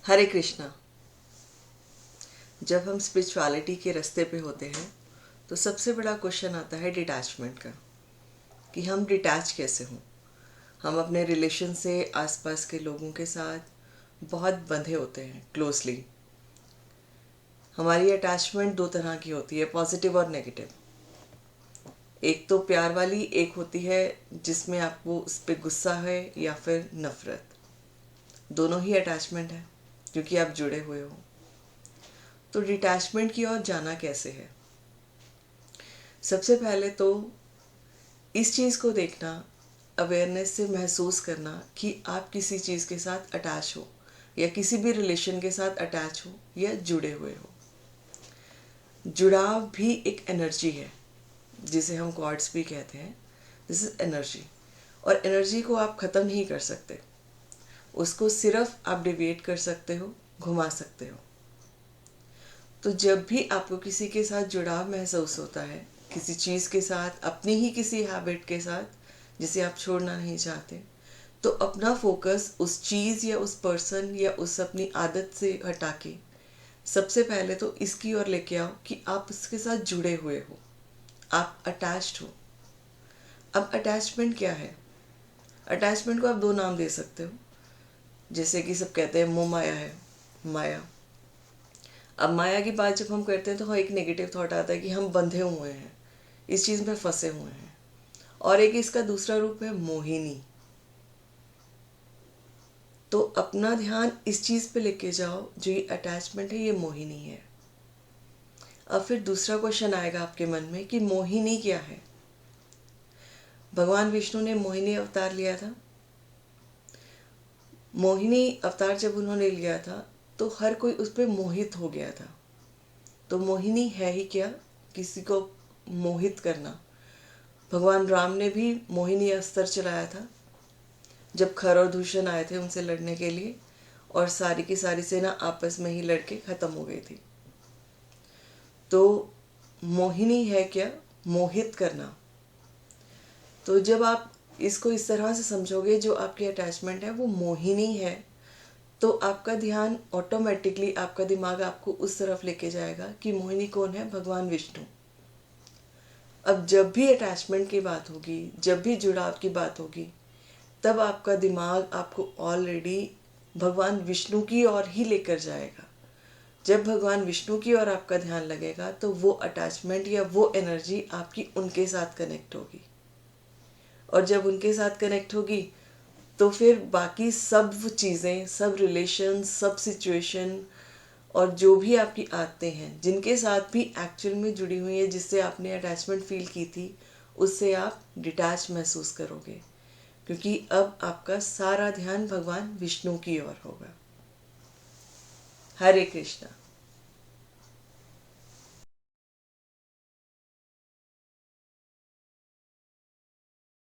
हरे कृष्णा। जब हम स्पिरिचुअलिटी के रास्ते पे होते हैं तो सबसे बड़ा क्वेश्चन आता है डिटैचमेंट का, कि हम डिटैच कैसे हों। हम अपने रिलेशन से, आसपास के लोगों के साथ बहुत बंधे होते हैं क्लोजली। हमारी अटैचमेंट दो तरह की होती है, पॉजिटिव और नेगेटिव। एक तो प्यार वाली, एक होती है जिसमें आपको उस पर गुस्सा है या फिर नफरत। दोनों ही अटैचमेंट है क्योंकि आप जुड़े हुए हो। तो डिटैचमेंट की ओर जाना कैसे है? सबसे पहले तो इस चीज़ को देखना, अवेयरनेस से महसूस करना कि आप किसी चीज़ के साथ अटैच हो या किसी भी रिलेशन के साथ अटैच हो या जुड़े हुए हो। जुड़ाव भी एक एनर्जी है जिसे हम कॉर्ड्स भी कहते हैं। दिस इज एनर्जी, और एनर्जी को आप ख़त्म नहीं कर सकते। उसको सिर्फ आप डिविएट कर सकते हो, घुमा सकते हो। तो जब भी आपको किसी के साथ जुड़ाव महसूस होता है, किसी चीज़ के साथ, अपनी ही किसी हैबिट के साथ जिसे आप छोड़ना नहीं चाहते, तो अपना फोकस उस चीज़ या उस पर्सन या उस अपनी आदत से हटा के सबसे पहले तो इसकी ओर लेके आओ कि आप उसके साथ जुड़े हुए हो, आप अटैच्ड हो। अब अटैचमेंट क्या है? अटैचमेंट को आप दो नाम दे सकते हो। जैसे कि सब कहते हैं मोह माया है, माया। अब माया की बात जब हम करते हैं तो एक नेगेटिव थॉट आता है कि हम बंधे हुए हैं, इस चीज़ में फंसे हुए हैं। और एक इसका दूसरा रूप है मोहिनी। तो अपना ध्यान इस चीज़ पे लेके जाओ, जो ये अटैचमेंट है ये मोहिनी है। अब फिर दूसरा क्वेश्चन आएगा आपके मन में कि मोहिनी क्या है? भगवान विष्णु ने मोहिनी अवतार लिया था। मोहिनी अवतार जब उन्होंने लिया था तो हर कोई उस पर मोहित हो गया था। तो मोहिनी है ही क्या? किसी को मोहित करना। भगवान राम ने भी मोहिनी अस्त्र चलाया था जब खर और दूषण आए थे उनसे लड़ने के लिए, और सारी की सारी सेना आपस में ही लड़के खत्म हो गई थी। तो मोहिनी है क्या? मोहित करना। तो जब आप इसको इस तरह से समझोगे, जो आपकी अटैचमेंट है वो मोहिनी है, तो आपका ध्यान ऑटोमेटिकली, आपका दिमाग आपको उस तरफ लेके जाएगा कि मोहिनी कौन है? भगवान विष्णु। अब जब भी अटैचमेंट की बात होगी, जब भी जुड़ाव की बात होगी, तब आपका दिमाग आपको ऑलरेडी भगवान विष्णु की ओर ही लेकर जाएगा। जब भगवान विष्णु की ओर आपका ध्यान लगेगा तो वो अटैचमेंट या वो एनर्जी आपकी उनके साथ कनेक्ट होगी, और जब उनके साथ कनेक्ट होगी तो फिर बाकी सब चीज़ें, सब रिलेशन, सब सिचुएशन और जो भी आपकी आदतें हैं, जिनके साथ भी एक्चुअल में जुड़ी हुई है, जिससे आपने अटैचमेंट फील की थी, उससे आप डिटैच महसूस करोगे, क्योंकि अब आपका सारा ध्यान भगवान विष्णु की ओर होगा। हरे कृष्णा।